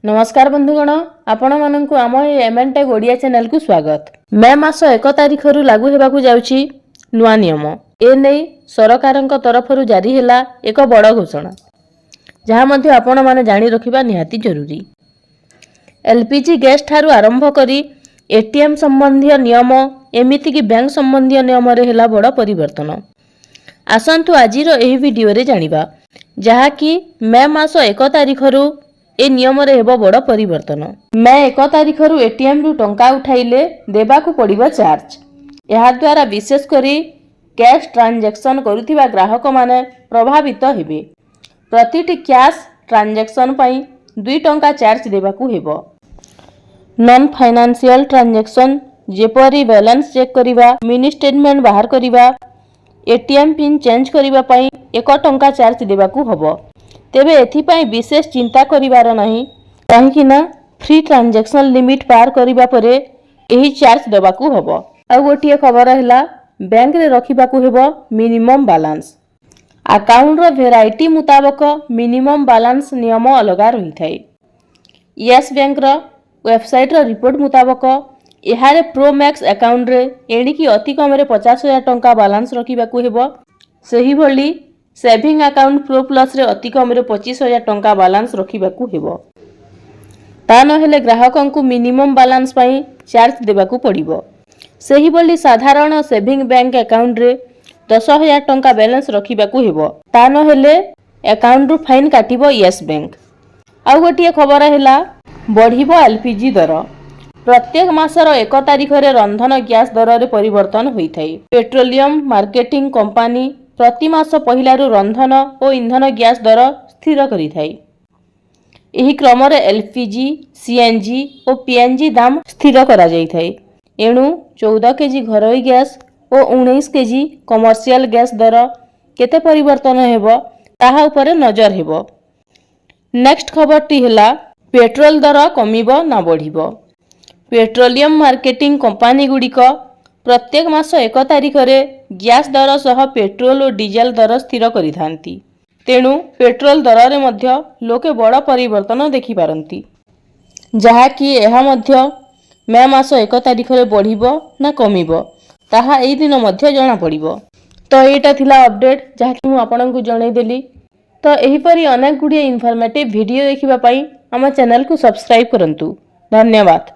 नमस्कार बंधुगण, आपण माननकु आम एमएनटेक ओडिया चैनल को स्वागत। मे मास 1 तारिख रु लागू हेबाकु जाउची नुआ नियम। ए नै सरकारक तरफ रु जारी हैला एक बड़ घोषणा, जहाँ मध्ये आपण माने जानि रखिबा निहाती जरूरी। एलपीजी गैस ठारू आरंभ करी एटीएम संबंधी नियम एमिति कि बैंक संबंधी नियम रे हैला बड़ परिवर्तन। आसंतु आजिर एही वीडियो रे जानिबा, जहाँ कि मे मास 1 तारिख रु ए नियम रे हेबो बड़ परिवर्तन। मे 1 तारिख रु एटीएम रु टंका उठाइले देबाकू पड़िबो चार्ज। एहा द्वारा विशेष करी कैश ट्रांजैक्शन करुथिबा ग्राहक माने प्रभावित हेबे। प्रतिटी कैश ट्रांजैक्शन पई 2 टंका चार्ज देबाकू हेबो। नॉन फाइनेंशियल ट्रांजैक्शन जेपरी बैलेंस चेक करिबा, मिनी स्टेटमेंट बाहर करिबा, एटीएम पिन चेंज करिबा पई 1 टंका चार्ज देबाकू हबो। तेबे एथिपाई विशेष चिंता करिवार नहीं, कहिकिना फ्री ट्रांजैक्शन लिमिट पार करिबा परे एही चार्ज देबाकू हबो। आ गोटिए खबर हैला, बैंक रे रखिबाकू हेबो मिनिमम बैलेंस। अकाउंट रो वेराइटी मुताबक मिनिमम बैलेंस नियम अलगा रही थाए। यस बैंक रो वेबसाइट रो रिपोर्ट मुताबक एहारे प्रो मैक्स अकाउंट रे एणिकी अति कम रे 50,000 टंका बैलेंस रखिबाकू हेबो। सही भली सेविंग अकाउंट प्रो प्लस रे अति कम रे 25,000 टंका बैलेंस रखिबाकू हेबो। ता नहेले ग्राहकंकु मिनिमम बैलेंस पई चार्ज देबाकू पड़िबो। सही भली साधारण सेविंग बैंक अकाउंट रे 10,000 टंका बैलेंस रखिबाकू हेबो। ता नहेले अकाउंट रु फाइन काटिबो यस बैंक। आ गोटिए खबर हैला, बढ़िबो एलपीजी दर। प्रत्येक मासर 1 तारिख रे रंधन गैस दर रे परिवर्तन होइथाय। पेट्रोलियम मार्केटिंग कंपनी प्रति मास पहिलारू रंधन और इंधन गैस दर स्थिर करिथाय। एही क्रम रे एलपीजी, सीएनजी और पीएनजी दाम स्थिर करा जाइथाय। एणु 14 केजी घरोई गैस और 19 केजी कमर्शियल गैस दर केते परिवर्तन हेबो ताहा उपरे नजर हेबो। नेक्स्ट खबरटी हैला, पेट्रोल दर कमिबो ना बढ़िबो। पेट्रोलियम मार्केटिंग कंपनी गुड़िक प्रत्येक मास 1 तारिख रे गैस दर सह पेट्रोल और डीजेल दर स्थिर करिथांती। तेणु पेट्रोल दर रे मध्य लोके बड़ परिवर्तन देखि पारंती, जहा कि एहा मध्य मे मास 1 तारिख रे बढ़िबो ना कमिबो ताहा एई दिन मध्य जणा पड़िबो। तो एटा थिला अपडेट, जहा कि मु आपनकु जणै देली। तो एही परी अनेक गुडिए इन्फॉर्मेटिव वीडियो देखिबा पई हम चैनल को सब्सक्राइब करंतु। धन्यवाद।